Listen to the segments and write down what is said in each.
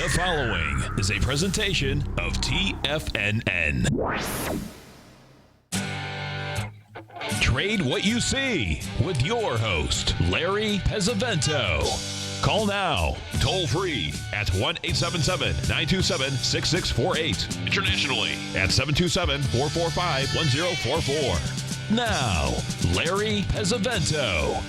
The following is a presentation of TFNN. Trade what you see with your host, Larry Pesavento. Call now, toll free at 1-877-927-6648. Internationally at 727-445-1044. Now, Larry Pesavento.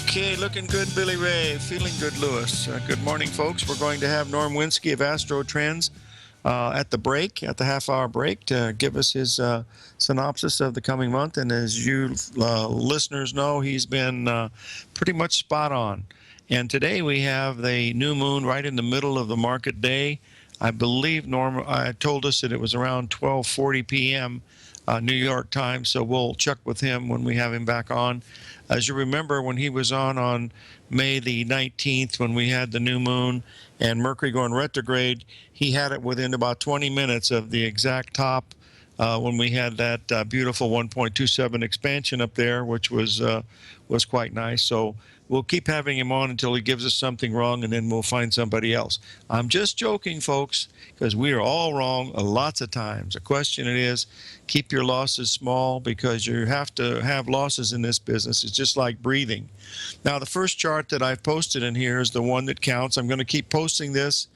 Okay, looking good, Billy Ray. Feeling good, Lewis. Good morning, folks. We're going to have Norm Winski of Astro Trends at the half-hour break to give us his synopsis of the coming month. And as you listeners know, he's been pretty much spot on. And today we have the new moon right in the middle of the market day. I believe Norm told us that it was around 12:40 p.m. New York time, so we'll check with him when we have him back on. As you remember, when he was on May the 19th, when we had the new moon and Mercury going retrograde, he had it within about 20 minutes of the exact top when we had that beautiful 1.27 expansion up there, which was quite nice. So we'll keep having him on until he gives us something wrong, and then we'll find somebody else. I'm just joking, folks, because we are all wrong lots of times. The question it is, keep your losses small, because you have to have losses in this business. It's just like breathing. Now, the first chart that I've posted in here is the one that counts. I'm going to keep posting this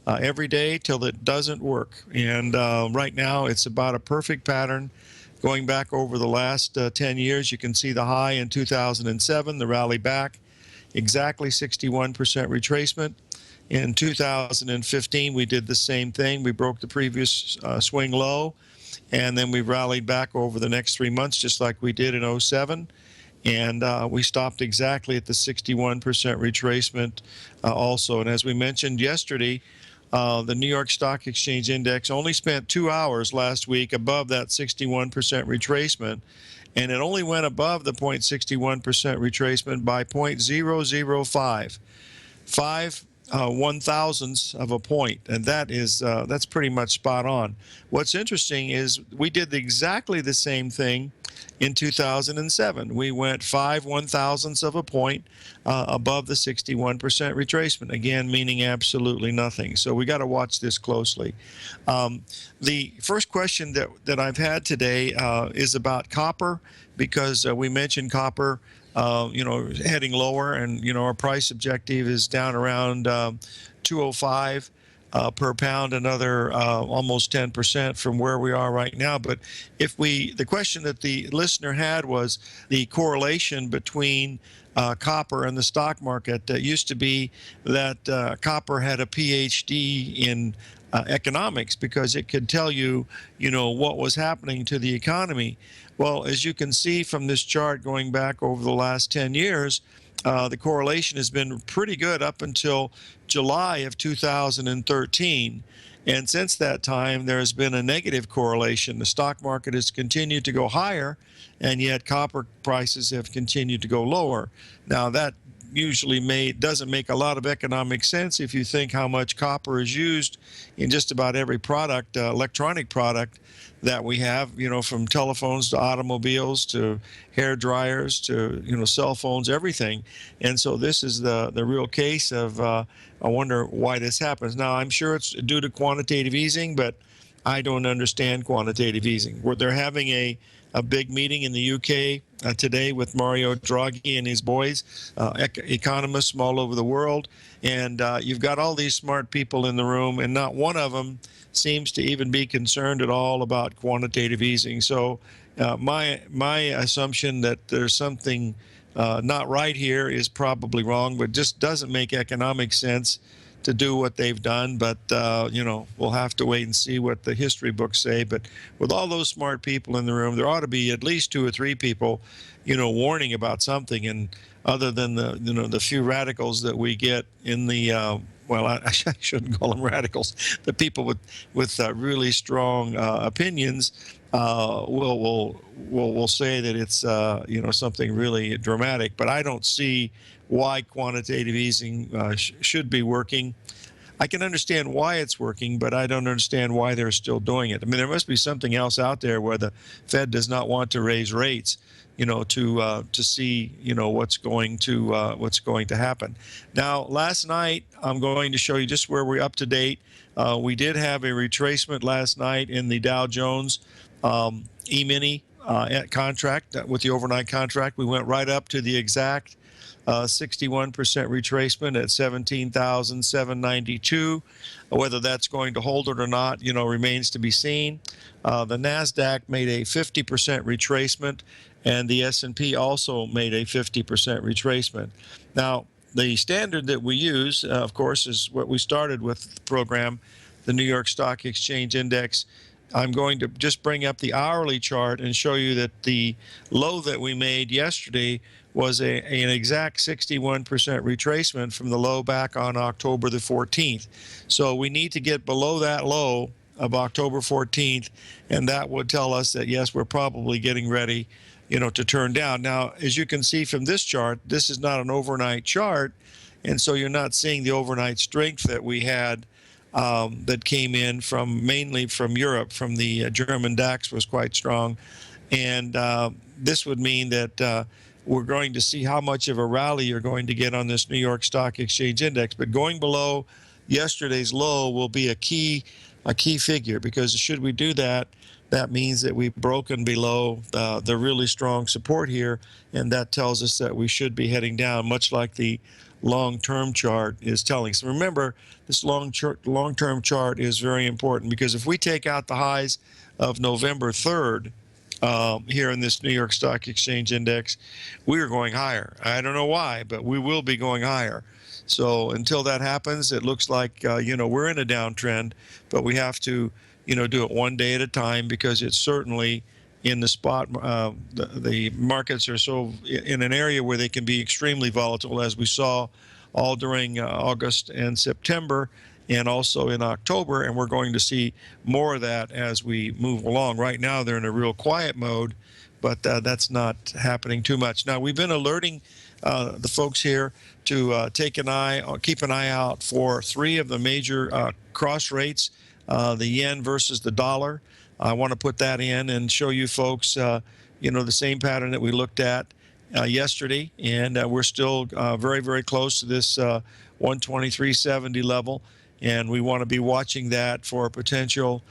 every day till it doesn't work. And right now, it's about a perfect pattern. Going back over the last 10 years, you can see the high in 2007, the rally back, exactly 61% retracement. In 2015, we did the same thing. We broke the previous swing low, and then we rallied back over the next 3 months, just like we did in 07. And we stopped exactly at the 61% retracement also. And as we mentioned yesterday, the New York Stock Exchange Index only spent 2 hours last week above that 61% retracement, and it only went above the 0.61% retracement by 0.005, 1/1000ths of a point, and that's pretty much spot on. What's interesting is we did exactly the same thing in 2007. We went 5/1000ths of a point above the 61% retracement, again meaning absolutely nothing. So we got to watch this closely. The first question that I've had today is about copper, because we mentioned copper heading lower, and our price objective is down around 205 per pound, another almost 10% from where we are right now. But the question that the listener had was the correlation between copper and the stock market. That used to be that copper had a PhD in economics, because it could tell you, what was happening to the economy. Well, as you can see from this chart going back over the last 10 years, the correlation has been pretty good up until July of 2013. And since that time, there has been a negative correlation. The stock market has continued to go higher, and yet copper prices have continued to go lower. Now, that usually doesn't make a lot of economic sense if you think how much copper is used in just about every product, electronic product that we have, from telephones to automobiles to hair dryers to, cell phones, everything. And so this is the real case of, I wonder why this happens. Now, I'm sure it's due to quantitative easing, but I don't understand quantitative easing. Where they're having a big meeting in the UK today with Mario Draghi and his boys, economists from all over the world. And you've got all these smart people in the room, and not one of them seems to even be concerned at all about quantitative easing. So my assumption that there's something not right here is probably wrong, but just doesn't make economic sense to do what they've done. But we'll have to wait and see what the history books say. But with all those smart people in the room, there ought to be at least 2 or 3 people warning about something. And other than the few radicals that we get in the well, I shouldn't call them radicals, the people with really strong opinions will say that it's something really dramatic. But I don't see why quantitative easing should be working. I can understand why it's working, but I don't understand why they're still doing it. I mean, there must be something else out there where the Fed does not want to raise rates. to see, what's going to happen. Now, last night, I'm going to show you just where we're up to date. We did have a retracement last night in the Dow Jones E-mini contract with the overnight contract. We went right up to the exact 61% retracement at 17,792. Whether that's going to hold it or not, remains to be seen. The NASDAQ made a 50% retracement, and the S&P also made a 50% retracement. Now, the standard that we use, of course, is what we started with the program, the New York Stock Exchange Index. I'm going to just bring up the hourly chart and show you that the low that we made yesterday was an exact 61% retracement from the low back on October the 14th. So we need to get below that low of October 14th, and that would tell us that, yes, we're probably getting ready, to turn down. Now, as you can see from this chart, this is not an overnight chart, and so you're not seeing the overnight strength that we had that came in mainly from Europe. From the German DAX was quite strong, and this would mean that we're going to see how much of a rally you're going to get on this New York Stock Exchange Index. But going below yesterday's low will be a key figure, because should we do that, that means that we've broken below the really strong support here, and that tells us that we should be heading down, much like the long-term chart is telling us. Remember, this long-term chart is very important, because if we take out the highs of November 3rd here in this New York Stock Exchange Index, we are going higher. I don't know why, but we will be going higher. So until that happens, it looks like we're in a downtrend, but we have to do it one day at a time, because it's certainly in the spot. The markets are so in an area where they can be extremely volatile, as we saw all during August and September, and also in October, and we're going to see more of that as we move along. Right now, they're in a real quiet mode, but that's not happening too much. Now, we've been alerting the folks here to keep an eye out for three of the major cross rates, the yen versus the dollar. I want to put that in and show you folks, the same pattern that we looked at yesterday, and we're still very, very close to this 123.70 level, and we want to be watching that for a potential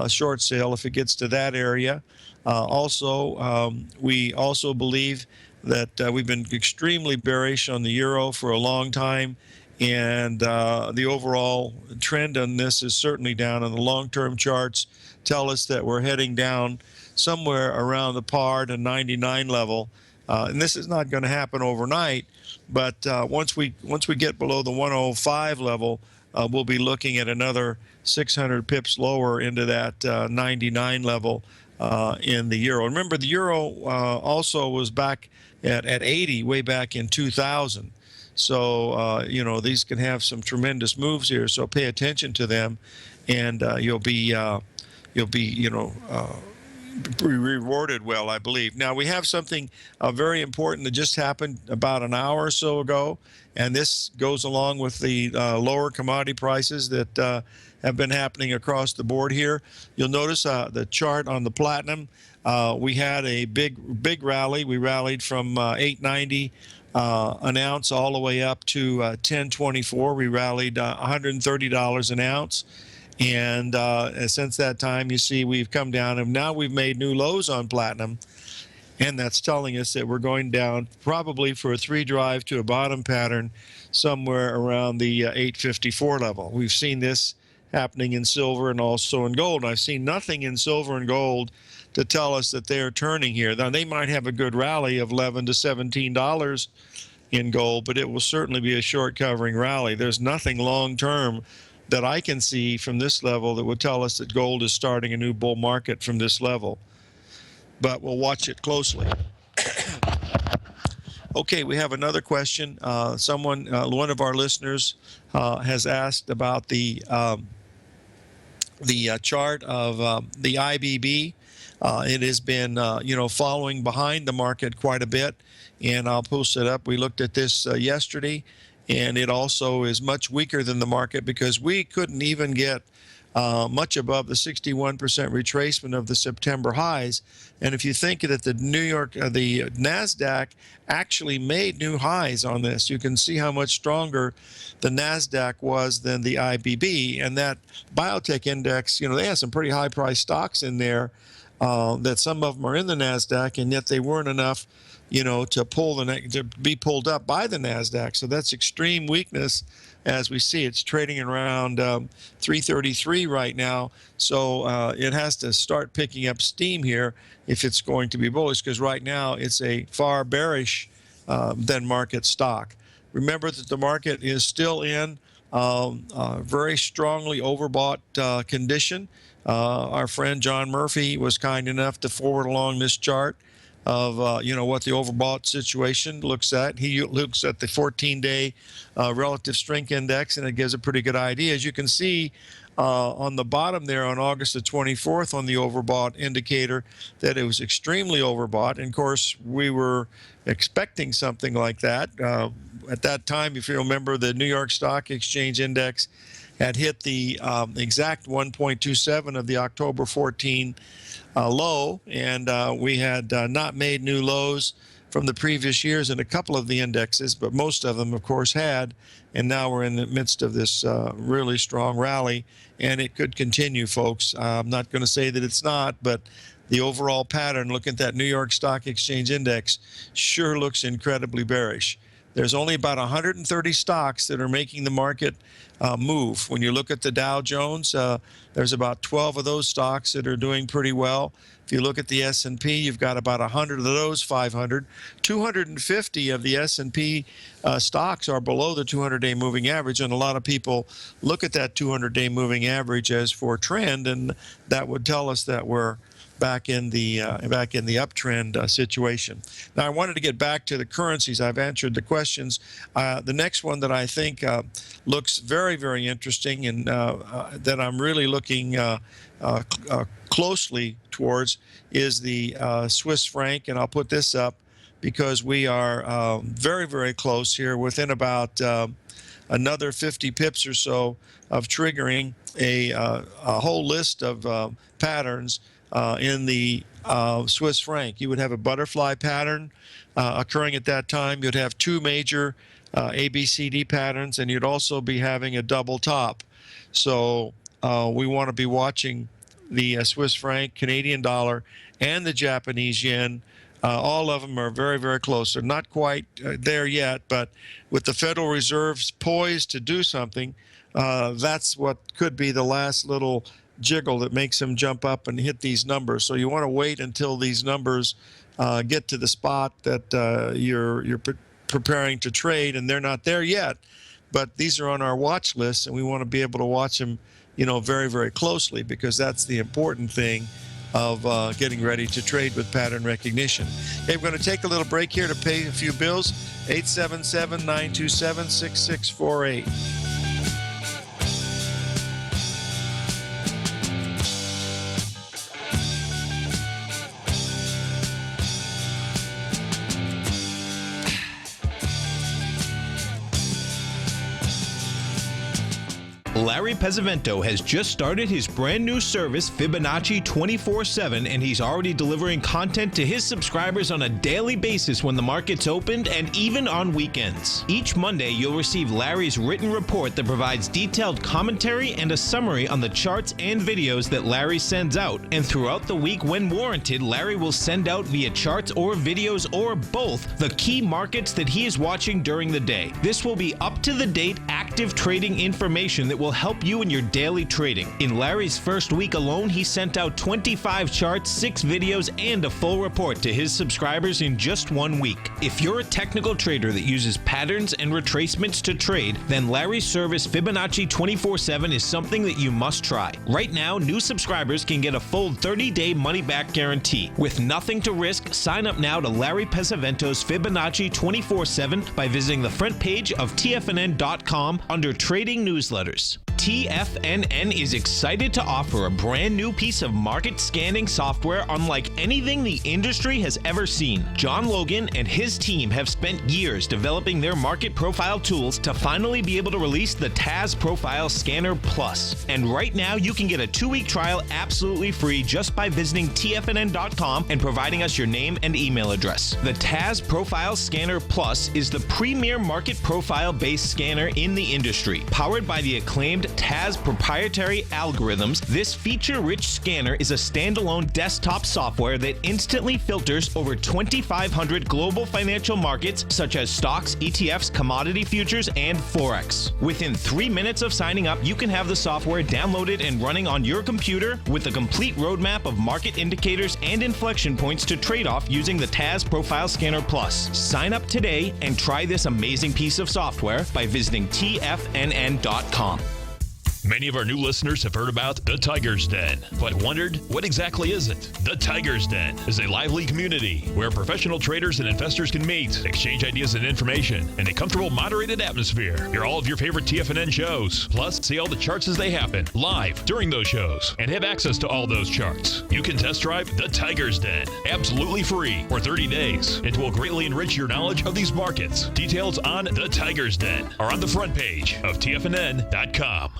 short sale if it gets to that area. We also believe that we've been extremely bearish on the euro for a long time, and the overall trend on this is certainly down, and the long-term charts tell us that we're heading down somewhere around the par to 99 level. And this is not going to happen overnight, but once we get below the 105 level, we'll be looking at another 600 pips lower into that 99 level in the euro. Remember, the euro also was back at 80 way back in 2000. So these can have some tremendous moves here. So pay attention to them, and you'll be rewarded well, I believe. Now, we have something very important that just happened about an hour or so ago, and this goes along with the lower commodity prices that have been happening across the board here. You'll notice the chart on the platinum. We had a big rally. We rallied from 890 an ounce all the way up to 1024. We rallied $130 an ounce. And since that time, you see we've come down, and now we've made new lows on platinum, and that's telling us that we're going down probably for a 3 drive to a bottom pattern somewhere around the 854 level. We've seen this happening in silver and also in gold. I've seen nothing in silver and gold to tell us that they're turning here. Now, they might have a good rally of $11 to $17 in gold, but it will certainly be a short covering rally. There's nothing long-term that I can see from this level that would tell us that gold is starting a new bull market from this level. But we'll watch it closely. Okay, we have another question. One of our listeners has asked about the chart of the IBB. It has been, following behind the market quite a bit, and I'll post it up. We looked at this yesterday, and it also is much weaker than the market, because we couldn't even get much above the 61% retracement of the September highs. And if you think that the the NASDAQ actually made new highs on this, you can see how much stronger the NASDAQ was than the IBB. And that biotech index, they have some pretty high-priced stocks in there that some of them are in the NASDAQ, and yet they weren't enough, to be pulled up by the NASDAQ. So that's extreme weakness. As we see, it's trading around 333 right now. So it has to start picking up steam here if it's going to be bullish, because right now it's a far bearish than market stock. Remember that the market is still in very strongly overbought condition. Our friend John Murphy was kind enough to forward along this chart of what the overbought situation looks at. He looks at the 14-day relative strength index, and it gives a pretty good idea. As you can see on the bottom there on August the 24th on the overbought indicator, that it was extremely overbought. And of course, we were expecting something like that. At that time, if you remember, the New York Stock Exchange index had hit the exact 1.27 of the October 14 low, and we had not made new lows from the previous years in a couple of the indexes, but most of them, of course, had. And now we're in the midst of this really strong rally, and it could continue, folks. I'm not going to say that it's not, but the overall pattern, look at that New York Stock Exchange index, sure looks incredibly bearish. There's only about 130 stocks that are making the market move. When you look at the Dow Jones, there's about 12 of those stocks that are doing pretty well. If you look at the S&P, you've got about 100 of those 500. 250 of the S&P stocks are below the 200-day moving average, and a lot of people look at that 200-day moving average as for trend, and that would tell us that we're back in the uptrend situation. Now, I wanted to get back to the currencies. I've answered the questions. The next one that I think looks very, very interesting, and that I'm really looking closely towards, is the Swiss franc. And I'll put this up because we are very, very close here, within about another 50 pips or so of triggering a whole list of patterns in the Swiss franc. You would have a butterfly pattern occurring at that time. You'd have two major ABCD patterns, and you'd also be having a double top. So we want to be watching the Swiss franc, Canadian dollar, and the Japanese yen. All of them are very, very close. They're not quite there yet, but with the Federal Reserve poised to do something, that's what could be the last little jiggle that makes them jump up and hit these numbers. So you want to wait until these numbers get to the spot that you're preparing to trade, and they're not there yet. But these are on our watch list, and we want to be able to watch them, very, very closely, because that's the important thing of getting ready to trade with pattern recognition. Okay, we're going to take a little break here to pay a few bills. 877-927-6648. Larry Pesavento has just started his brand new service, Fibonacci 24/7, and he's already delivering content to his subscribers on a daily basis when the market's opened and even on weekends. Each Monday, you'll receive Larry's written report that provides detailed commentary and a summary on the charts and videos that Larry sends out. And throughout the week, when warranted, Larry will send out via charts or videos or both the key markets that he is watching during the day. This will be up-to-the-date, active trading information that will help you in your daily trading. In Larry's first week alone, he sent out 25 charts, 6 videos, and a full report to his subscribers in just 1 week. If you're a technical trader that uses patterns and retracements to trade, then Larry's service Fibonacci 24/7 is something that you must try. Right now, new subscribers can get a full 30-day money-back guarantee. With nothing to risk, sign up now to Larry Pesavento's Fibonacci 24/7 by visiting the front page of TFNN.com under Trading Newsletters. TFNN is excited to offer a brand new piece of market scanning software unlike anything the industry has ever seen. John Logan and his team have spent years developing their market profile tools to finally be able to release the TAS Profile Scanner Plus. And right now, you can get a 2-week trial absolutely free just by visiting TFNN.com and providing us your name and email address. The TAS Profile Scanner Plus is the premier market profile-based scanner in the industry. Powered by the acclaimed TAS proprietary algorithms, this feature-rich scanner is a standalone desktop software that instantly filters over 2,500 global financial markets such as stocks, ETFs, commodity futures, and Forex. Within 3 minutes of signing up, you can have the software downloaded and running on your computer with a complete roadmap of market indicators and inflection points to trade off using the TAS Profile Scanner Plus. Sign up today and try this amazing piece of software by visiting TFNN.com. Many of our new listeners have heard about the Tiger's Den, but wondered, what exactly is it? The Tiger's Den is a lively community where professional traders and investors can meet, exchange ideas and information in a comfortable, moderated atmosphere. Hear all of your favorite TFNN shows, plus see all the charts as they happen live during those shows, and have access to all those charts. You can test drive the Tiger's Den absolutely free for 30 days. It will greatly enrich your knowledge of these markets. Details on the Tiger's Den are on the front page of TFNN.com.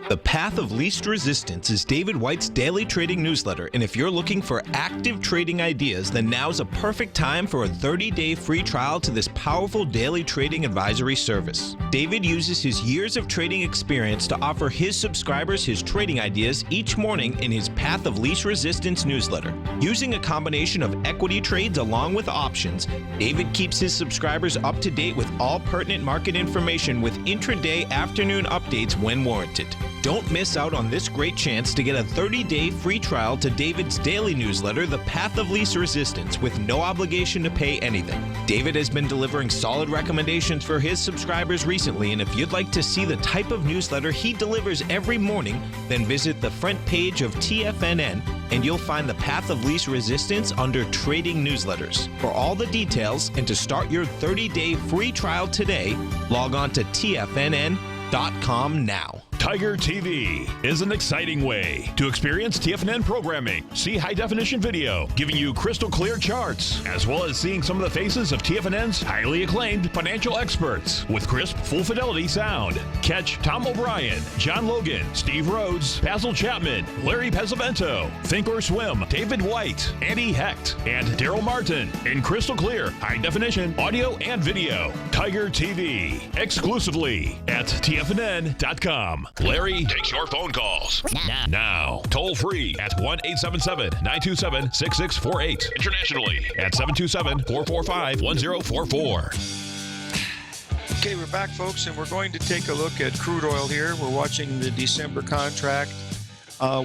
The Path of Least Resistance is David White's daily trading newsletter, and if you're looking for active trading ideas, then now's a perfect time for a 30-day free trial to this powerful daily trading advisory service. David uses his years of trading experience to offer his subscribers his trading ideas each morning in his Path of Least Resistance newsletter. Using a combination of equity trades along with options, David keeps his subscribers up to date with all pertinent market information with intraday afternoon updates when warranted. Don't miss out on this great chance to get a 30-day free trial to David's daily newsletter, The Path of Least Resistance, with no obligation to pay anything. David has been delivering solid recommendations for his subscribers recently, and if you'd like to see the type of newsletter he delivers every morning, then visit the front page of TFNN and you'll find The Path of Least Resistance under Trading Newsletters. For all the details and to start your 30-day free trial today, log on to TFNN.com now. Tiger TV is an exciting way to experience TFNN programming. See high-definition video giving you crystal clear charts, as well as seeing some of the faces of TFNN's highly acclaimed financial experts with crisp, full-fidelity sound. Catch Tom O'Brien, John Logan, Steve Rhodes, Basil Chapman, Larry Pesavento, Think or Swim, David White, Andy Hecht, and Daryl Martin in crystal clear, high-definition audio and video. Tiger TV, exclusively at TFNN.com. Larry takes your phone calls now. Toll free at 1-877-927-6648. Internationally at 727-445-1044. Okay, we're back, folks, and we're going to take a look at crude oil here. We're watching the December contract.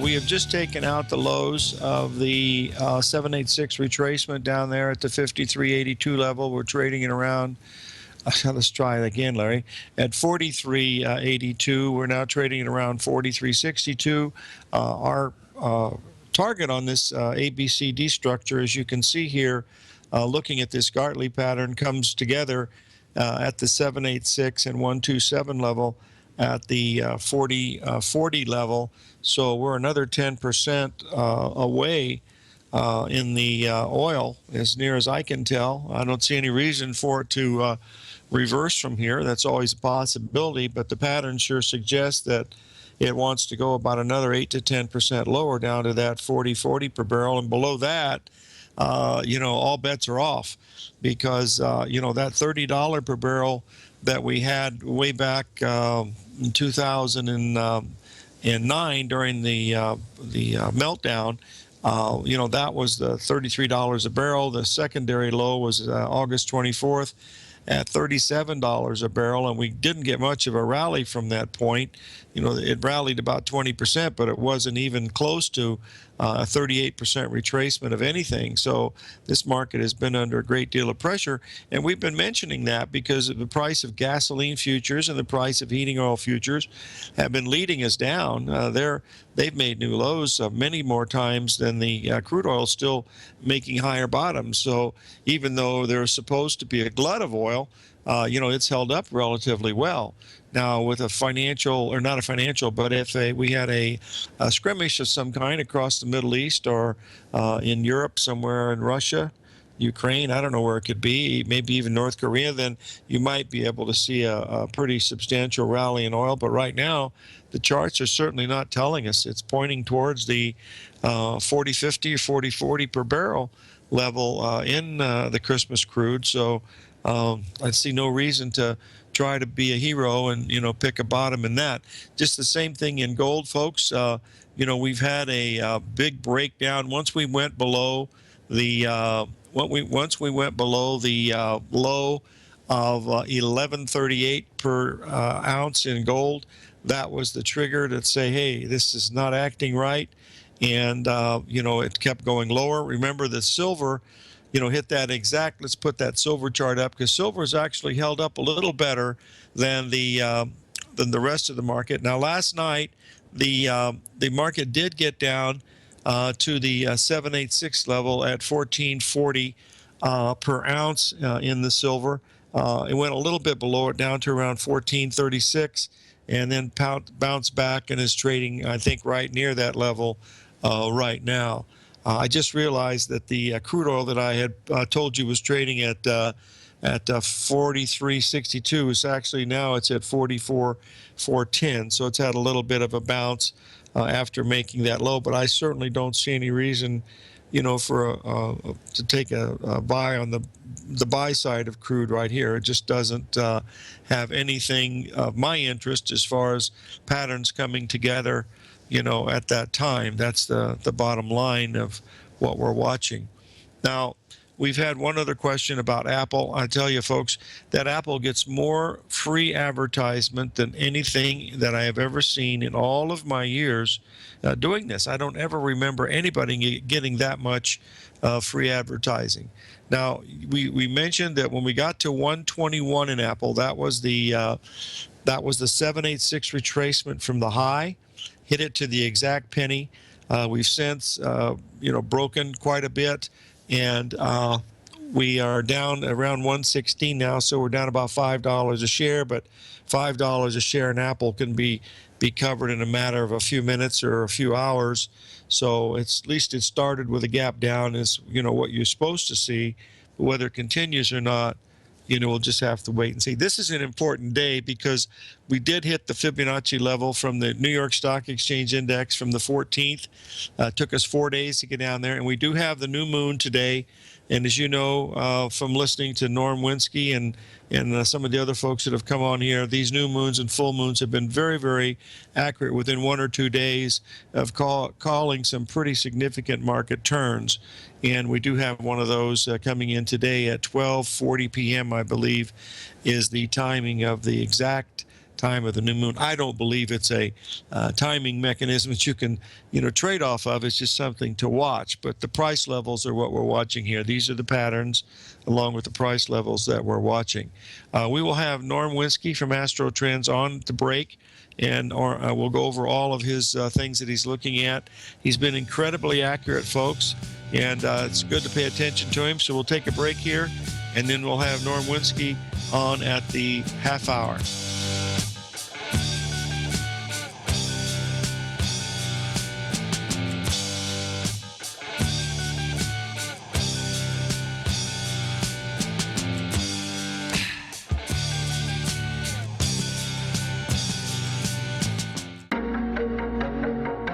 We have just taken out the lows of the 786 retracement down there at the 53.82 level. We're trading it around. Let's try it again, Larry. At 43.82, we're now trading at around 43.62. Our target on this ABCD structure, as you can see here, looking at this Gartley pattern, comes together at the 786 and 127 level at the 40 level. So we're another 10% away in the oil, as near as I can tell. I don't see any reason for it to reverse from here. That's always a possibility, but the pattern sure suggests that it wants to go about another 8 to 10% lower down to that 40.40 per barrel, and below that, all bets are off, because that $30 per barrel that we had way back in 2009 during the meltdown. That was the $33 a barrel. The secondary low was August 24th at $37 a barrel, and we didn't get much of a rally from that point. It rallied about 20%, but it wasn't even close to a 38% retracement of anything. So this market has been under a great deal of pressure, and we've been mentioning that because the price of gasoline futures and the price of heating oil futures have been leading us down. They've made new lows many more times than the crude oil, still making higher bottoms. So even though there's supposed to be a glut of oil, oil, it's held up relatively well. Now, with a financial, or not a financial, but if we had a skirmish of some kind across the Middle East or in Europe, somewhere in Russia, Ukraine, I don't know where it could be, maybe even North Korea, then you might be able to see a pretty substantial rally in oil. But right now, the charts are certainly not telling us. It's pointing towards the 40.50 or 40.40 per barrel level in the Christmas crude. So I see no reason to try to be a hero and pick a bottom in that. Just the same thing in gold, folks. We've had a big breakdown once we went below the low of 11.38 per ounce in gold. That was the trigger to say, hey, this is not acting right. And it kept going lower. Remember, the silver hit that exact, let's put that silver chart up, because silver has actually held up a little better than the rest of the market. Now, last night, the market did get down to the 786 level at 14.40 per ounce in the silver. It went a little bit below it, down to around 14.36, and then bounced back and is trading, I think, right near that level right now. I just realized that the crude oil that I had told you was trading at 43.62 is actually now it's at 44.410. So it's had a little bit of a bounce after making that low. But I certainly don't see any reason, for to take a buy on the buy side of crude right here. It just doesn't have anything of my interest as far as patterns coming together at that time. That's the bottom line of what we're watching. Now, we've had one other question about Apple. I tell you, folks, that Apple gets more free advertisement than anything that I have ever seen in all of my years doing this. I don't ever remember anybody getting that much free advertising. Now, we mentioned that when we got to 121 in Apple, that was the 786 retracement from the high. Hit it to the exact penny. We've since, broken quite a bit, and we are down around 116 now, so we're down about $5 a share. But $5 a share in Apple can be covered in a matter of a few minutes or a few hours. So at least it started with a gap down, is what you're supposed to see. But whether it continues or not, we'll just have to wait and see. This is an important day because we did hit the Fibonacci level from the New York Stock Exchange Index from the 14th. Took us 4 days to get down there, and we do have the new moon today. And as you know from listening to Norm Winski and some of the other folks that have come on here, these new moons and full moons have been very, very accurate within 1 or 2 days of calling some pretty significant market turns. And we do have one of those coming in today at 12:40 p.m., I believe, is the timing of the exact time of the new moon. I don't believe it's a timing mechanism that you can, trade off of. It's just something to watch. But the price levels are what we're watching here. These are the patterns along with the price levels that we're watching. We will have Norm Winski from Astro Trends on the break, and we'll go over all of his things that he's looking at. He's been incredibly accurate, folks, and it's good to pay attention to him. So we'll take a break here, and then we'll have Norm Winski on at the half hour.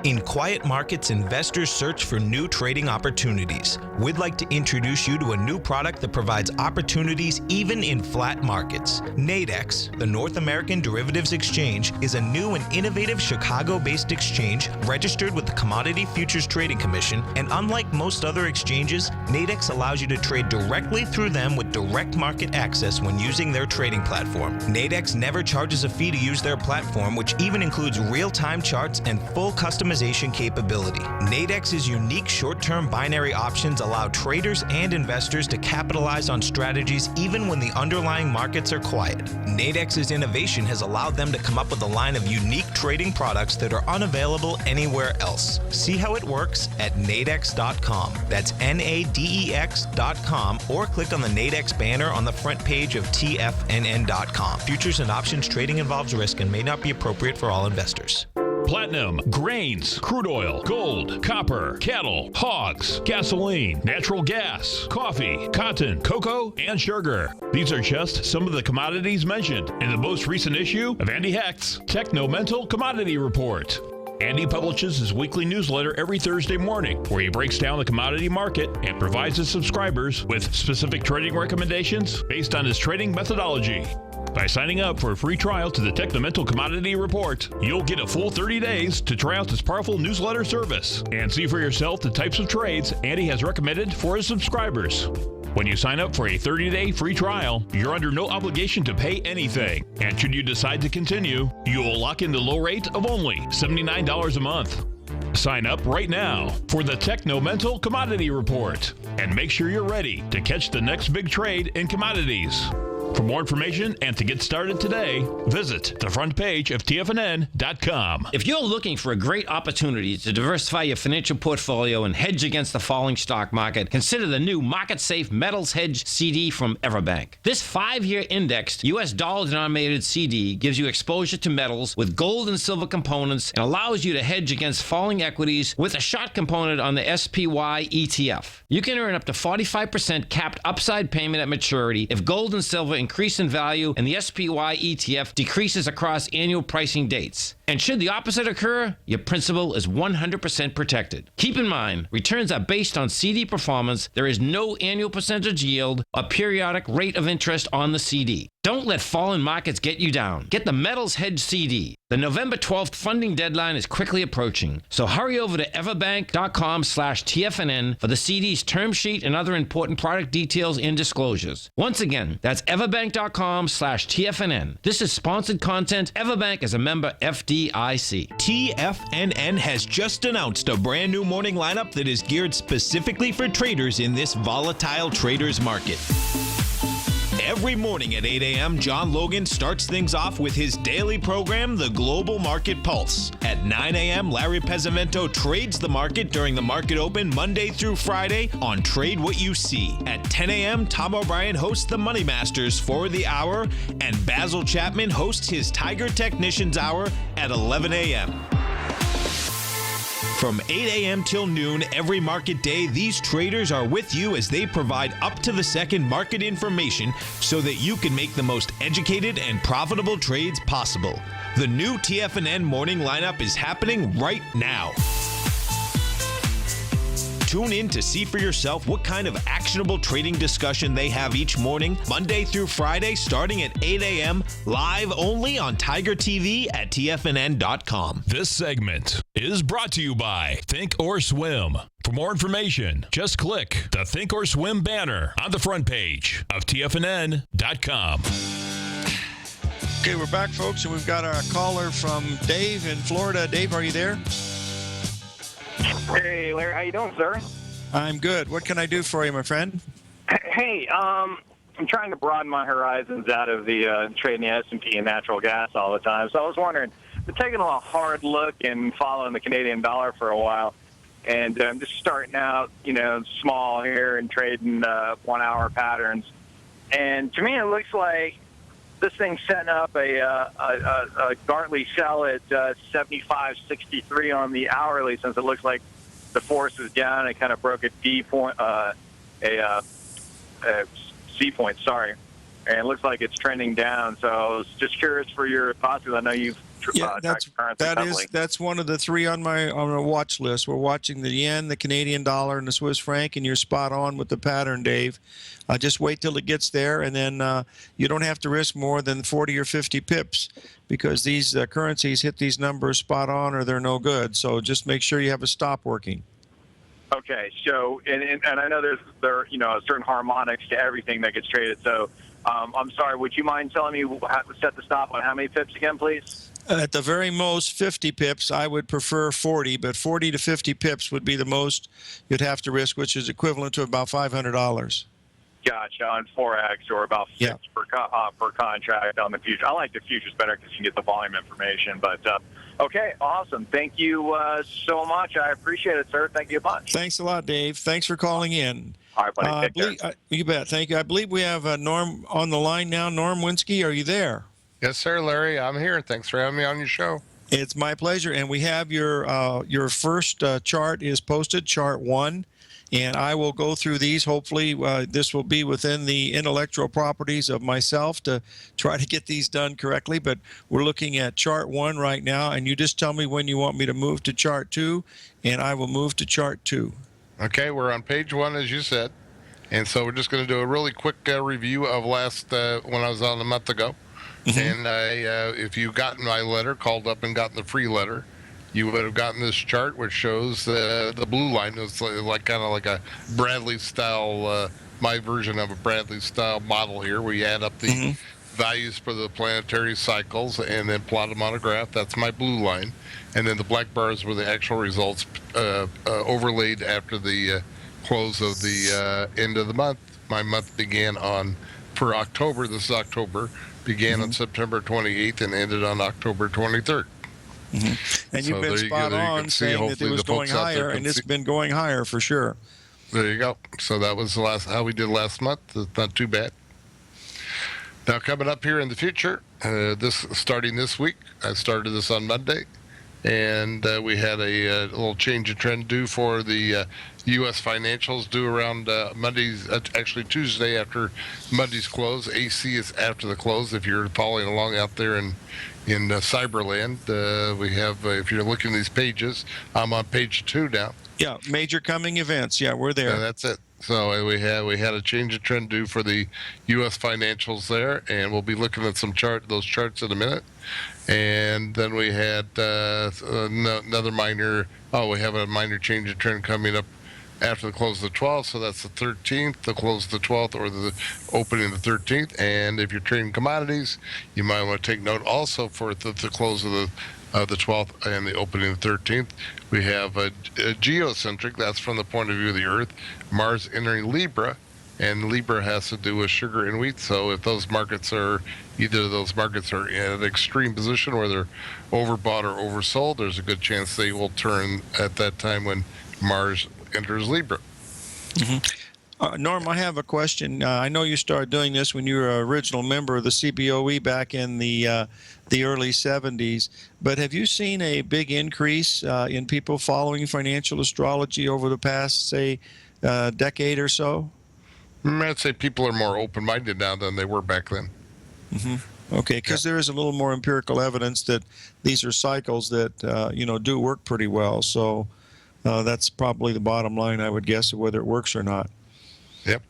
In quiet markets, investors search for new trading opportunities. We'd like to introduce you to a new product that provides opportunities even in flat markets. Nadex, the North American Derivatives Exchange, is a new and innovative Chicago-based exchange registered with the Commodity Futures Trading Commission, and unlike most other exchanges, Nadex allows you to trade directly through them with direct market access when using their trading platform. Nadex never charges a fee to use their platform, which even includes real-time charts and full customization optimization capability. Nadex's unique short-term binary options allow traders and investors to capitalize on strategies even when the underlying markets are quiet. Nadex's innovation has allowed them to come up with a line of unique trading products that are unavailable anywhere else. See how it works at nadex.com. That's NADEX.com, or click on the Nadex banner on the front page of TFNN.com. Futures and options trading involves risk and may not be appropriate for all investors. Platinum, grains, crude oil, gold, copper, cattle, hogs, gasoline, natural gas, coffee, cotton, cocoa, and sugar. These are just some of the commodities mentioned in the most recent issue of Andy Hecht's Techno-Mental Commodity Report. Andy publishes his weekly newsletter every Thursday morning, where he breaks down the commodity market and provides his subscribers with specific trading recommendations based on his trading methodology. By signing up for a free trial to the Techno-Mental Commodity Report, you'll get a full 30 days to try out this powerful newsletter service and see for yourself the types of trades Andy has recommended for his subscribers. When you sign up for a 30-day free trial, you're under no obligation to pay anything. And should you decide to continue, you will lock in the low rate of only $79 a month. Sign up right now for the Techno-Mental Commodity Report and make sure you're ready to catch the next big trade in commodities. For more information and to get started today, visit the front page of TFNN.com. If you're looking for a great opportunity to diversify your financial portfolio and hedge against the falling stock market, consider the new market-safe Metals Hedge CD from Everbank. This 5-year indexed U.S. dollar-denominated CD gives you exposure to metals with gold and silver components and allows you to hedge against falling equities with a short component on the SPY ETF. You can earn up to 45% capped upside payment at maturity if gold and silver increase in value and the SPY ETF decreases across annual pricing dates. And should the opposite occur, your principal is 100% protected. Keep in mind, returns are based on CD performance. There is no annual percentage yield or periodic rate of interest on the CD. Don't let falling markets get you down. Get the Metals Hedge CD. The November 12th funding deadline is quickly approaching, so hurry over to everbank.com/TFNN for the CD's term sheet and other important product details and disclosures. Once again, that's everbank.com/TFNN. This is sponsored content. Everbank is a member FDIC. TFNN has just announced a brand new morning lineup that is geared specifically for traders in this volatile traders market. Every morning at 8 a.m., John Logan starts things off with his daily program, The Global Market Pulse. At 9 a.m., Larry Pesavento trades the market during the market open Monday through Friday on Trade What You See. At 10 a.m., Tom O'Brien hosts the Money Masters for the hour, and Basil Chapman hosts his Tiger Technicians Hour at 11 a.m. From 8 a.m. till noon every market day, these traders are with you as they provide up-to-the-second market information so that you can make the most educated and profitable trades possible. The new TFNN morning lineup is happening right now. Tune in to see for yourself what kind of actionable trading discussion they have each morning, Monday through Friday, starting at 8 a.m., live only on Tiger TV at TFNN.com. This segment is brought to you by Think or Swim. For more information, just click the Think or Swim banner on the front page of TFNN.com. Okay, we're back, folks, and we've got our caller from Dave in Florida. Dave, are you there? Hey, Larry, how you doing, sir? I'm good. What can I do for you, my friend? Hey, I'm trying to broaden my horizons out of the trading the S&P and natural gas all the time. So I was wondering, I've been taking a hard look and following the Canadian dollar for a while, and I'm just starting out, small here and trading 1-hour patterns. And to me, it looks like this thing's setting up a Gartley sell at 75.63 on the hourly, since it looks like the force is down. It kind of broke a D point, C point, sorry. And it looks like it's trending down. So I was just curious for your thoughts, because I know you've that's one of the three on my watch list. We're watching the yen, the Canadian dollar, and the Swiss franc, and you're spot on with the pattern, Dave. Just wait till it gets there, and then you don't have to risk more than 40 or 50 pips, because these currencies hit these numbers spot on or they're no good. So just make sure you have a stop working. Okay, so and I know there are certain harmonics to everything that gets traded. So I'm sorry, would you mind telling me how to set the stop on how many pips again, please? At the very most, 50 pips. I would prefer 40, but 40 to 50 pips would be the most you'd have to risk, which is equivalent to about $500. Gotcha, on Forex, or about 6 per contract on the future. I like the futures better because you can get the volume information. But okay, awesome. Thank you so much. I appreciate it, sir. Thank you a bunch. Thanks a lot, Dave. Thanks for calling in. All right, buddy. Take care. You bet. Thank you. I believe we have Norm on the line now. Norm Winski, are you there? Yes, sir, Larry. I'm here. Thanks for having me on your show. It's my pleasure. And we have your first chart is posted, chart 1. And I will go through these. Hopefully, this will be within the intellectual properties of myself to try to get these done correctly. But we're looking at chart 1 right now. And you just tell me when you want me to move to chart 2, and I will move to chart 2. Okay, we're on page 1, as you said. And so we're just going to do a really quick review of last when I was on a month ago. Mm-hmm. And if you gotten my letter, called up and gotten the free letter, you would have gotten this chart which shows the blue line. It's like kind of like a Bradley style, my version of a Bradley style model here, where you add up the values for the planetary cycles and then plot them on a graph. That's my blue line. And then the black bars were the actual results overlaid after the close of the end of the month. My month began for October, this is October, began on September 28th and ended on October 23rd. And you've been spot on saying that it was going higher, and it's been going higher for sure. There you go. So that was how we did last month. It's not too bad. Now coming up here in the future, starting this week, I started this on Monday, and we had a little change of trend due for the U.S. financials due around Monday's, actually Tuesday after Monday's close. AC is after the close. If you're following along out there in Cyberland, we have, if you're looking at these pages, I'm on page 2 now. Yeah, major coming events. Yeah, we're there. That's it. So we had a change of trend due for the U.S. financials there, and we'll be looking at those charts in a minute. And then we had another minor. We have a minor change of trend coming up after the close of the 12th. So that's the 13th, the close of the 12th, or the opening of the 13th. And if you're trading commodities, you might want to take note also for the close of the 12th and the opening of the 13th. We have a geocentric, that's from the point of view of the Earth, Mars entering Libra, and Libra has to do with sugar and wheat. So if those markets are, either of those markets are in an extreme position where they're overbought or oversold, there's a good chance they will turn at that time when Mars enters Libra. Norm, I have a question. I know you started doing this when you were an original member of the CBOE back in the early 70s, but have you seen a big increase in people following financial astrology over the past, say, decade or so? I'd say people are more open-minded now than they were back then. Okay, because there is a little more empirical evidence that these are cycles that do work pretty well. So that's probably the bottom line, I would guess, of whether it works or not. Yep.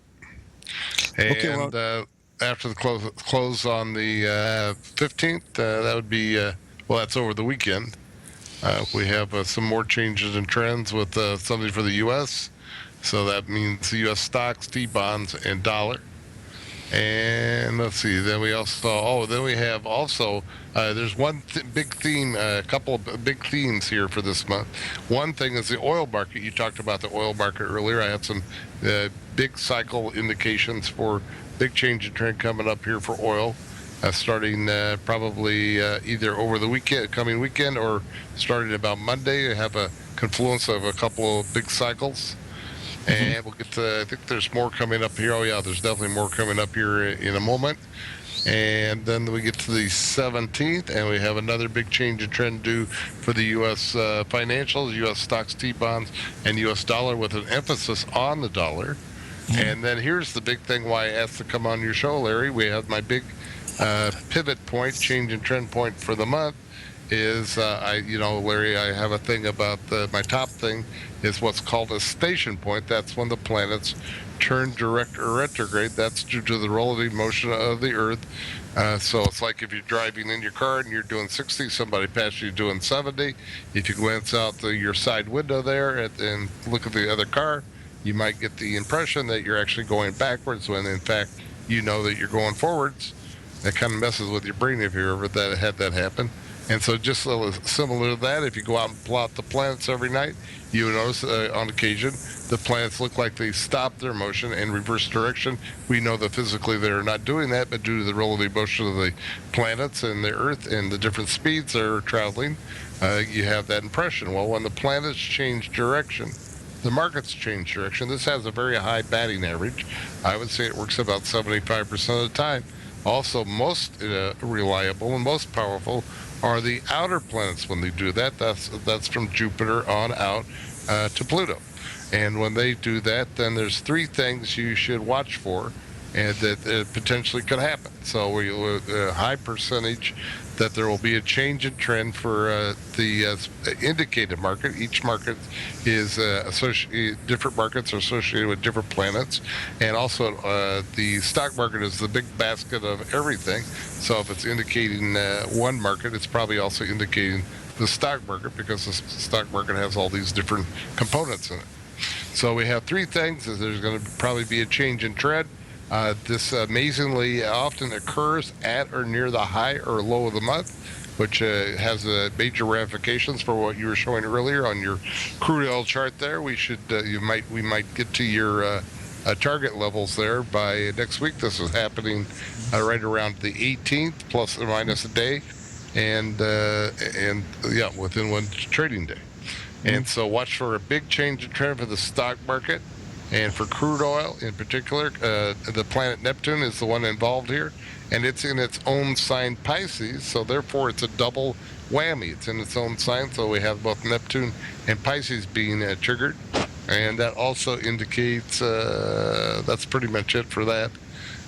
And okay, after the close on the 15th, that would be that's over the weekend. We have some more changes in trends with something for the U.S. So that means the U.S. stocks, T-bonds, and dollar. And let's see. Then we also there's one big theme, a couple of big themes here for this month. One thing is the oil market. You talked about the oil market earlier. I had some big cycle indications for big change in trend coming up here for oil, starting probably either over the coming weekend, or starting about Monday. I have a confluence of a couple of big cycles. And we'll get to, I think there's more coming up here. Oh, yeah, there's definitely more coming up here in a moment. And then we get to the 17th, and we have another big change in trend due for the U.S. financials, U.S. stocks, T-bonds, and U.S. dollar, with an emphasis on the dollar. And then here's the big thing why I asked to come on your show, Larry. We have my big pivot point, change in trend point for the month. Is Larry, I have a thing about my top thing is what's called a station point. That's when the planets turn direct or retrograde. That's due to the relative motion of the Earth. So it's like if you're driving in your car and you're doing 60, somebody passes you doing 70. If you glance out your side window there and look at the other car, you might get the impression that you're actually going backwards when in fact you know that you're going forwards. That kind of messes with your brain if you ever had that happen. And so just similar to that, if you go out and plot the planets every night, you notice on occasion the planets look like they stop their motion and reverse direction. We know that physically they're not doing that, but due to the relative motion of the planets and the Earth and the different speeds they're traveling, you have that impression. Well, when the planets change direction, the markets change direction. This has a very high batting average. I would say it works about 75% of the time. Also, most reliable and most powerful are the outer planets when they do that. That's from Jupiter on out to Pluto. And when they do that, then there's three things you should watch for, and that potentially could happen. So a high percentage that there will be a change in trend for the indicated market. Each market is different markets are associated with different planets, and also the stock market is the big basket of everything. So if it's indicating one market, it's probably also indicating the stock market, because the stock market has all these different components in it. So we have three things. There's going to probably be a change in trend. This amazingly often occurs at or near the high or low of the month, which has major ramifications for what you were showing earlier on your crude oil chart there. We might get to your target levels there by next week. This is happening right around the 18th, plus or minus a day, and within one trading day. And so watch for a big change in trend for the stock market. And for crude oil in particular, the planet Neptune is the one involved here, and it's in its own sign Pisces, so therefore it's a double whammy. It's in its own sign, so we have both Neptune and Pisces being triggered, and that also indicates that's pretty much it for that.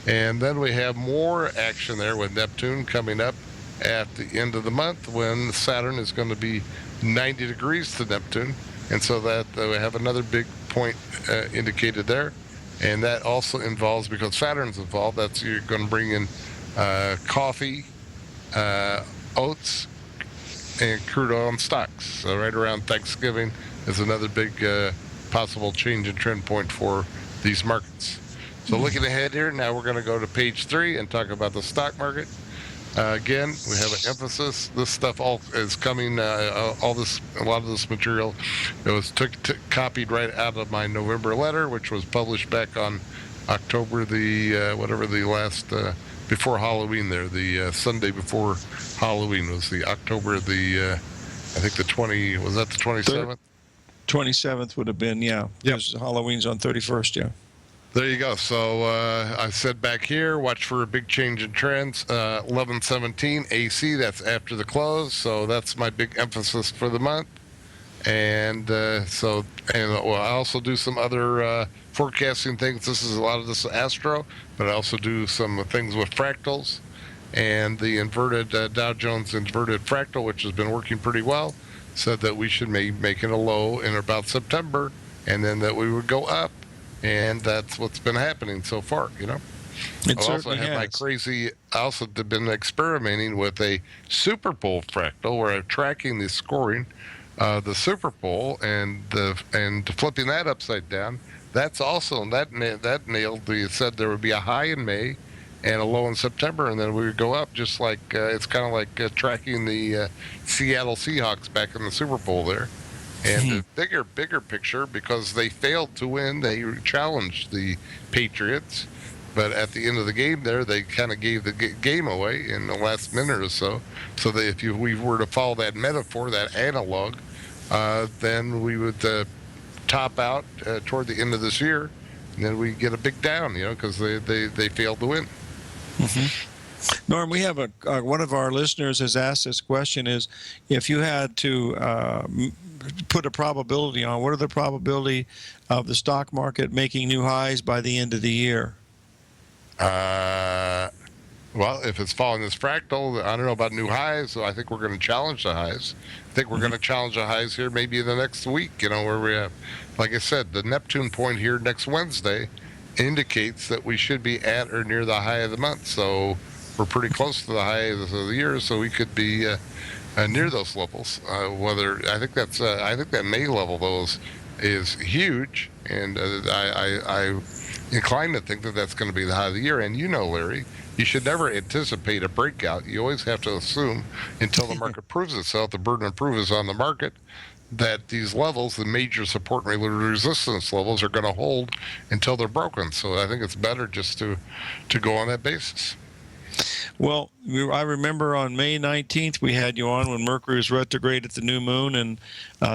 And then we have more action there with Neptune coming up at the end of the month, when Saturn is going to be 90 degrees to Neptune, and so that we have another big point indicated there, and that also involves, because Saturn's involved, that's you're going to bring in coffee, oats, and crude oil and stocks. So right around Thanksgiving is another big possible change in trend point for these markets. So looking ahead here, now we're going to go to page 3 and talk about the stock market. Again, we have an emphasis. This stuff all is coming. A lot of this material, it was copied right out of my November letter, which was published back on October the last before Halloween. There, the Sunday before Halloween was the October the I think the 20 was that the 27th. 27th would have been, yeah. Yep. Halloween's on 31st, yeah. There you go. So I said back here, watch for a big change in trends. 11:17 AC, that's after the close. So that's my big emphasis for the month. And I also do some other forecasting things. This is a lot of this Astro, but I also do some things with fractals. And the inverted Dow Jones inverted fractal, which has been working pretty well, said that we should make it a low in about September, and then that we would go up. And that's what's been happening so far, you know. It I also have I also have been experimenting with a superpole fractal, where I'm tracking the scoring, the superpole, and flipping that upside down. That's also that nailed. It said there would be a high in May and a low in September, and then we would go up, just like it's kind of like tracking the Seattle Seahawks back in the superpole there. And the bigger picture, because they failed to win, they challenged the Patriots, but at the end of the game there, they kind of gave the game away in the last minute or so. So that if we were to follow that metaphor, that analog, then we would top out toward the end of this year, and then we get a big down, you know, because they failed to win. Mm-hmm. Norm, we have one of our listeners has asked this question: is if you had to put a probability on, what are the probability of the stock market making new highs by the end of the year? Well, if it's following this fractal, I don't know about new highs, so I think we're going to challenge the highs. I think we're going to challenge the highs here maybe in the next week, you know, where we have, like I said, the Neptune point here next Wednesday indicates that we should be at or near the high of the month. So we're pretty close to the high of the year, so we could be near those levels. I think that May level though is is huge, and I inclined to think that that's going to be the high of the year. And Larry, you should never anticipate a breakout. You always have to assume until the market proves itself, the burden of proof is on the market, that these levels, the major support and resistance levels, are going to hold until they're broken. So I think it's better just to go on that basis. Well, I remember on May 19th we had you on when Mercury was retrograde at the new moon, and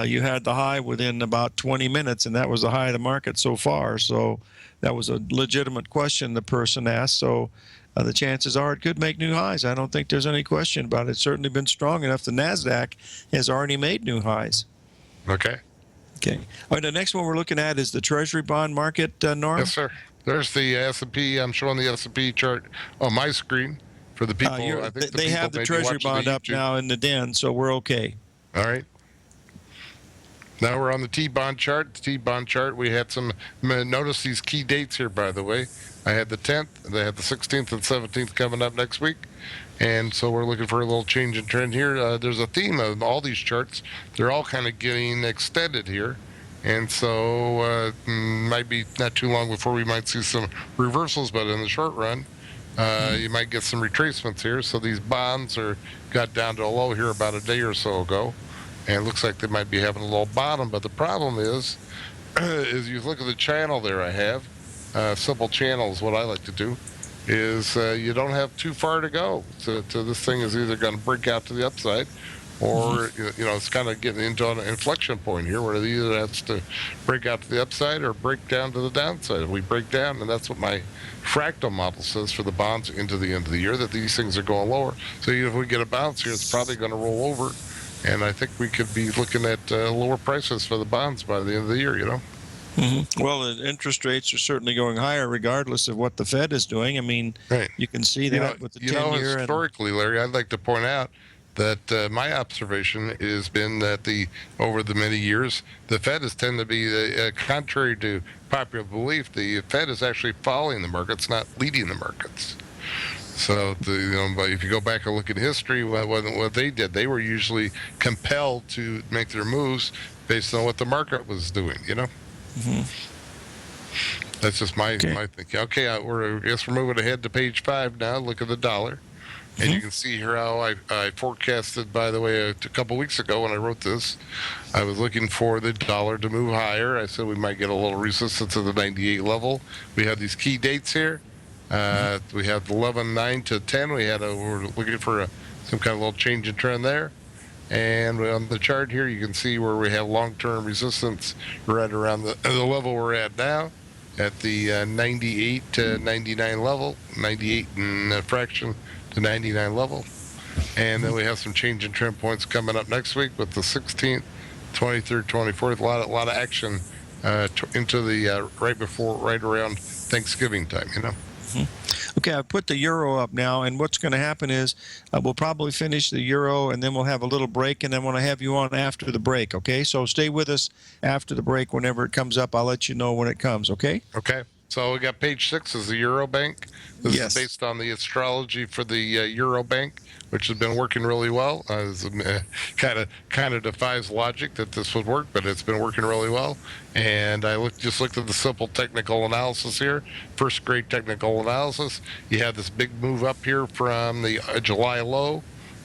you had the high within about 20 minutes, and that was the high of the market so far. So that was a legitimate question the person asked. So the chances are it could make new highs. I don't think there's any question about it. It's certainly been strong enough. The NASDAQ has already made new highs. Okay. Okay. All right, the next one we're looking at is the Treasury bond market, Norm? Yes, sir. There's the S&P. I'm showing the S&P chart on my screen for the people. I think they have the Treasury bond up now in the den, so we're okay. All right. Now we're on the T-bond chart. The T-bond chart, we had some, notice these key dates here, by the way. I had the 10th, they had the 16th and 17th coming up next week. And so we're looking for a little change in trend here. There's a theme of all these charts. They're all kind of getting extended here. And so might be not too long before we might see some reversals, but in the short run, you might get some retracements here. So these bonds got down to a low here about a day or so ago. And it looks like they might be having a little bottom. But the problem is you look at the channel there I have, simple channel is what I like to do, is you don't have too far to go. So this thing is either going to break out to the upside, or it's kind of getting into an inflection point here where it either has to break out to the upside or break down to the downside. If we break down, and that's what my fractal model says for the bonds into the end of the year, that these things are going lower. So even if we get a bounce here, it's probably going to roll over, and I think we could be looking at lower prices for the bonds by the end of the year, Well, the interest rates are certainly going higher regardless of what the Fed is doing. I mean, right. You can see that with the 10-year. Historically, Larry, I'd like to point out that my observation has been that over the many years, the Fed has tended to be, contrary to popular belief, the Fed is actually following the markets, not leading the markets. So, but if you go back and look at history, what they did, they were usually compelled to make their moves based on what the market was doing, That's just my thinking. Okay, I guess we're moving ahead to page 5 now. Look at the dollar. And you can see here how I forecasted, by the way, a couple weeks ago when I wrote this, I was looking for the dollar to move higher. I said we might get a little resistance at the 98 level. We have these key dates here. We have 11/9 to 10. We're looking for some kind of little change in trend there. And on the chart here, you can see where we have long-term resistance right around the level we're at now, at the 98 to 99 level, 98 and a fraction to 99 level. And then we have some change in trend points coming up next week with the 16th, 23rd, 24th. A lot of action into the right around Thanksgiving time, Okay, I put the euro up now, and what's going to happen is we'll probably finish the euro, and then we'll have a little break, and then when I have you on after the break, okay? So stay with us after the break. Whenever it comes up, I'll let you know when it comes, okay? Okay. So we got page 6 is the Euro Bank. This Yes. is based on the astrology for the Euro Bank, which has been working really well. Kind of defies logic that this would work, but it's been working really well. And I just looked at the simple technical analysis here. First grade technical analysis. You have this big move up here from the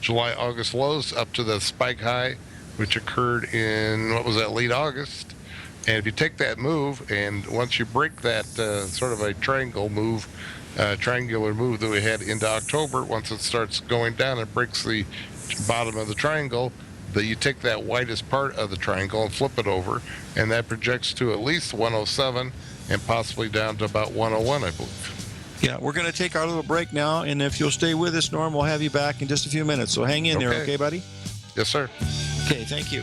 July-August lows up to the spike high, which occurred in, late August. And if you take that move, and once you break that sort of a triangular move that we had into October, once it starts going down and breaks the bottom of the triangle, that you take that widest part of the triangle and flip it over, and that projects to at least 107 and possibly down to about 101, I believe. Yeah, we're going to take our little break now, and if you'll stay with us, Norm, we'll have you back in just a few minutes. So hang in there, okay, buddy? Yes, sir. Okay, thank you.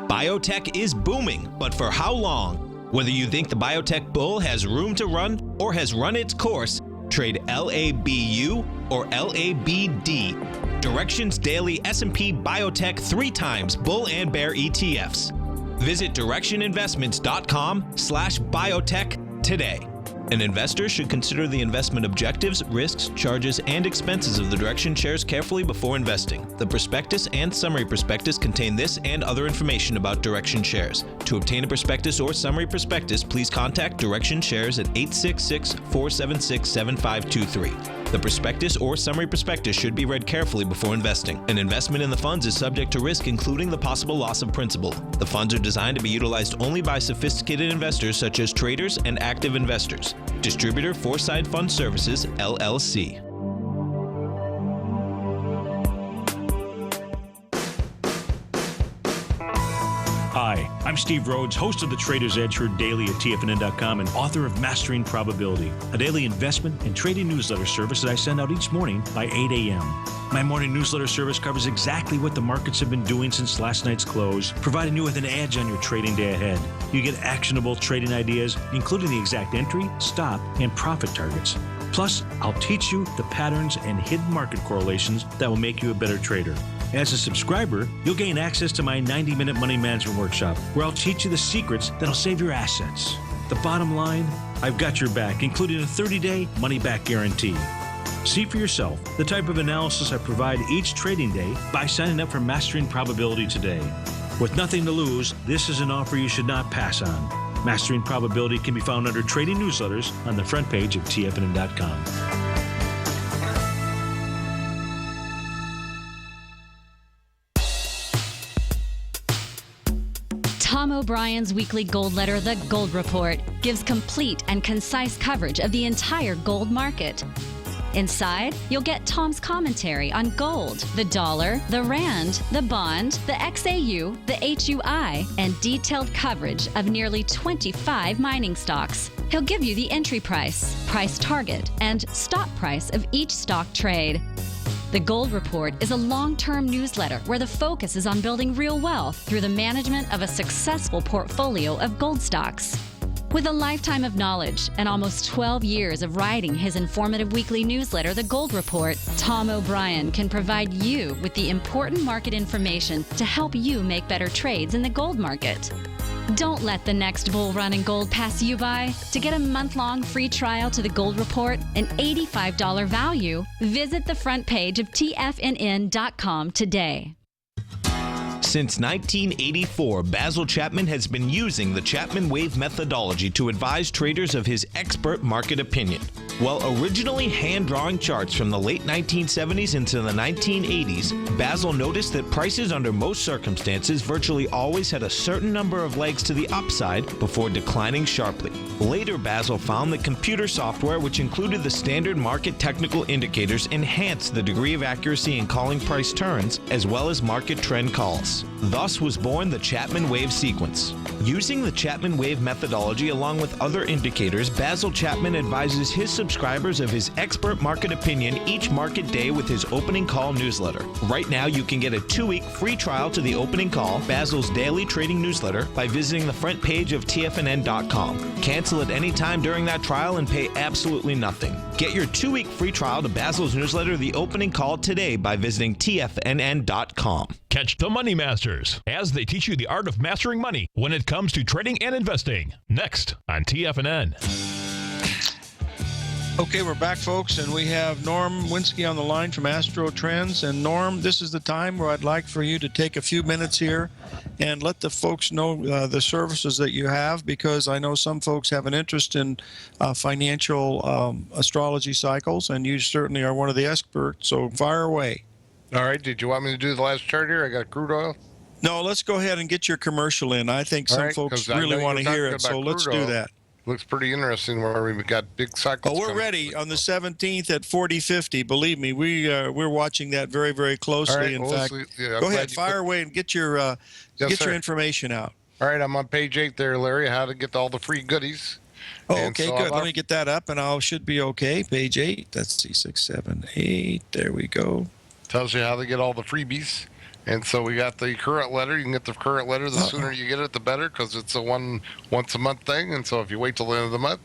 Biotech is booming, but for how long? Whether you think the biotech bull has room to run or has run its course, Trade LABU or LABD. Directions Daily S&P Biotech 3 times bull and bear ETFs. Visit directioninvestments.com/biotech today. An investor should consider the investment objectives, risks, charges, and expenses of the Direction shares carefully before investing. The prospectus and summary prospectus contain this and other information about Direction shares. To obtain a prospectus or summary prospectus, please contact Direction shares at 866-476-7523. The prospectus or summary prospectus should be read carefully before investing. An investment in the funds is subject to risk, including the possible loss of principal. The funds are designed to be utilized only by sophisticated investors such as traders and active investors. Distributor Foreside Fund Services, LLC. Hi, I'm Steve Rhodes, host of the Trader's Edge, heard daily at TFNN.com and author of Mastering Probability, a daily investment and trading newsletter service that I send out each morning by 8 a.m. My morning newsletter service covers exactly what the markets have been doing since last night's close, providing you with an edge on your trading day ahead. You get actionable trading ideas, including the exact entry, stop, and profit targets. Plus, I'll teach you the patterns and hidden market correlations that will make you a better trader. As a subscriber, you'll gain access to my 90-minute money management workshop, where I'll teach you the secrets that'll save your assets. The bottom line, I've got your back, including a 30-day money-back guarantee. See for yourself the type of analysis I provide each trading day by signing up for Mastering Probability today. With nothing to lose, this is an offer you should not pass on. Mastering Probability can be found under Trading Newsletters on the front page of TFNN.com. Tom O'Brien's weekly gold letter, The Gold Report, gives complete and concise coverage of the entire gold market. Inside, you'll get Tom's commentary on gold, the dollar, the rand, the bond, the XAU, the HUI, and detailed coverage of nearly 25 mining stocks. He'll give you the entry price, price target, and stop price of each stock trade. The Gold Report is a long-term newsletter where the focus is on building real wealth through the management of a successful portfolio of gold stocks. With a lifetime of knowledge and almost 12 years of writing his informative weekly newsletter, The Gold Report, Tom O'Brien can provide you with the important market information to help you make better trades in the gold market. Don't let the next bull run in gold pass you by. To get a month-long free trial to The Gold Report, an $85 value, visit the front page of TFNN.com today. Since 1984, Basil Chapman has been using the Chapman Wave methodology to advise traders of his expert market opinion. While originally hand-drawing charts from the late 1970s into the 1980s, Basil noticed that prices under most circumstances virtually always had a certain number of legs to the upside before declining sharply. Later, Basil found that computer software, which included the standard market technical indicators, enhanced the degree of accuracy in calling price turns, as well as market trend calls. Thus was born the Chapman Wave sequence. Using the Chapman Wave methodology along with other indicators, Basil Chapman advises his subscribers of his expert market opinion each market day with his opening call newsletter. Right now, you can get a 2-week free trial to the opening call, Basil's daily trading newsletter, by visiting the front page of TFNN.com. Cancel at any time during that trial and pay absolutely nothing. Get your 2-week free trial to Basil's newsletter, The Opening Call, today by visiting TFNN.com. Catch the Money Masters as they teach you the art of mastering money when it comes to trading and investing. Next on TFNN. Okay, we're back, folks, and we have Norm Winski on the line from Astro Trends. And Norm, this is the time where I'd like for you to take a few minutes here and let the folks know the services that you have, because I know some folks have an interest in financial astrology cycles, and you certainly are one of the experts, so fire away. All right, did you want me to do the last chart here? I got crude oil. No, let's go ahead and get your commercial in. I think some folks really want to hear it, so let's do that. Looks pretty interesting where we've got big cycles. Oh, we're ready on the 17th at 40.50. Believe me, we're watching that very, very closely. In fact, go ahead, fire away and get your your information out. All right, I'm on page 8 there, Larry. How to get all the free goodies. Oh, okay, so good. Let me get that up, and I should be okay. Page 8. Let's see, 6, 7, 8. There we go. Tells you how to get all the freebies. And so we got the current letter. You can get the current letter. The sooner you get it, the better, because it's a once a month thing. And so if you wait till the end of the month,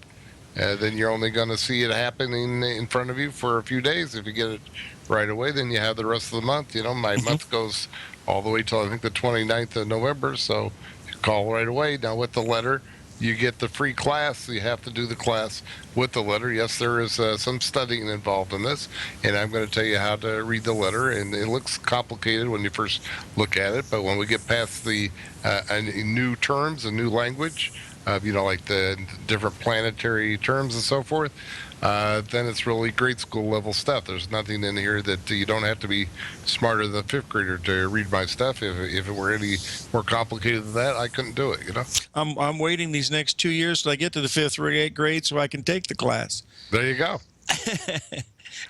then you're only going to see it happening in front of you for a few days. If you get it right away, then you have the rest of the month. You know, my month goes all the way till I think the 29th of November, so you call right away. Now with the letter, you get the free class. So you have to do the class with the letter. Yes, there is some studying involved in this, and I'm going to tell you how to read the letter. And it looks complicated when you first look at it, but when we get past the new terms and new language, you know, like the different planetary terms and so forth, then it's really grade school level stuff. There's nothing in here that you don't have to be smarter than a fifth grader to read my stuff. If it were any more complicated than that, I couldn't do it, you know? I'm waiting these next 2 years till I get to the fifth grade so I can take the class. There you go.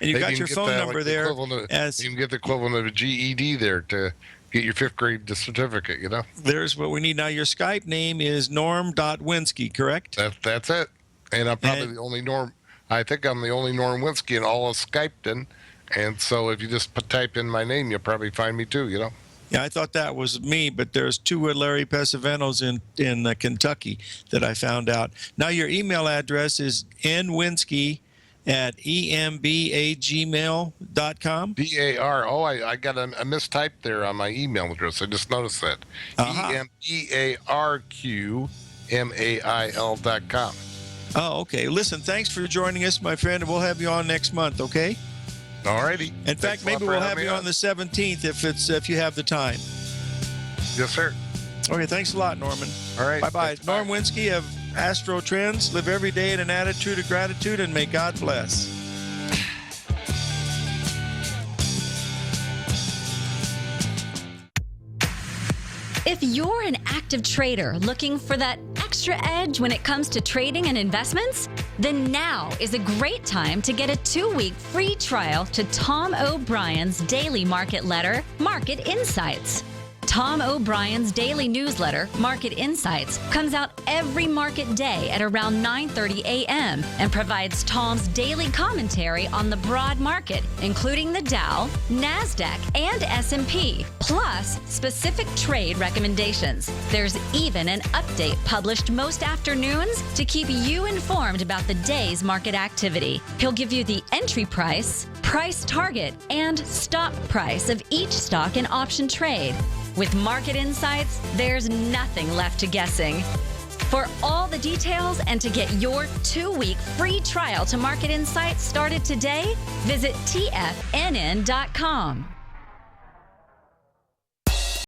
And you got your phone number there. You can get the equivalent of a GED there to get your fifth grade certificate, you know? There's what we need. Now, your Skype name is norm.winski, correct? That's it. And I'm probably the only Norm. I think I'm the only Norm Winski in all of Skypeton. And so if you just type in my name, you'll probably find me too, you know? Yeah, I thought that was me, but there's two Larry Pesaventos in Kentucky that I found out. Now, your email address is nwinski@embagmail.com. BAR. Oh, I got a mistype there on my email address. I just noticed that. EMBARQMAIL.com. Oh, okay. Listen, thanks for joining us, my friend, and we'll have you on next month, okay? All righty. In fact, maybe we'll have you on the 17th if you have the time. Yes, sir. Okay, thanks a lot, Norman. All right. Bye-bye. Norm Winski of Astro Trends. Live every day in an attitude of gratitude, and may God bless. If you're an active trader looking for that extra edge when it comes to trading and investments, then now is a great time to get a 2-week free trial to Tom O'Brien's daily market letter, Market Insights. Tom O'Brien's daily newsletter, Market Insights, comes out every market day at around 9:30 a.m. and provides Tom's daily commentary on the broad market, including the Dow, NASDAQ, and S&P, plus specific trade recommendations. There's even an update published most afternoons to keep you informed about the day's market activity. He'll give you the entry price, price target, and stop price of each stock and option trade. With Market Insights, there's nothing left to guessing. For all the details and to get your 2-week free trial to Market Insights started today, visit TFNN.com.